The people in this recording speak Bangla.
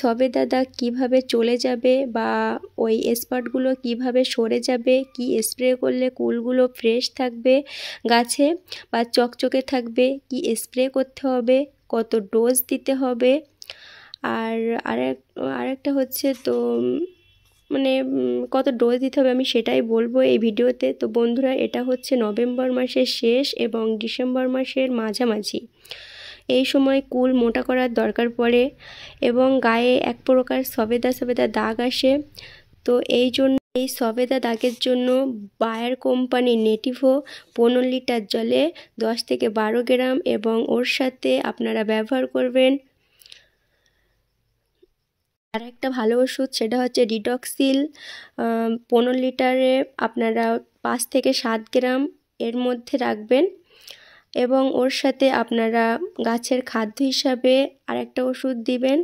সবেদা দাগ কীভাবে চলে যাবে বা ওই স্পটগুলো কীভাবে সরে যাবে, কি স্প্রে করলে কুলগুলো ফ্রেশ থাকবে গাছে বা চকচকে থাকবে, কি স্প্রে করতে হবে, কত ডোজ দিতে হবে। আর আরেকটা হচ্ছে তো মানে কত ডোজ দিতে হবে আমি সেটাই বলবো এই ভিডিওতে। তো বন্ধুরা, এটা হচ্ছে নভেম্বর মাসের শেষ এবং ডিসেম্বর মাসের মাঝামাঝি। এই সময় কুল মোটা করার দরকার পড়ে এবং গায়ে এক প্রকার সবেদা দাগ আসে। তো এই জন্য এই সবেদা দাগের জন্য বায়ার কোম্পানির নেটিভো 15 লিটার জলে 10 থেকে 12 গ্রাম এবং ওর সাথে আপনারা ব্যবহার করবেন আর একটা ভালো ওষুধ, সেটা হচ্ছে ডিটক্সিল। 15 লিটারে আপনারা 5 থেকে 7 গ্রাম এর মধ্যে রাখবেন এবং ওর সাথে আপনারা গাছের খাদ্য হিসাবে আরেকটা ওষুধ দিবেন।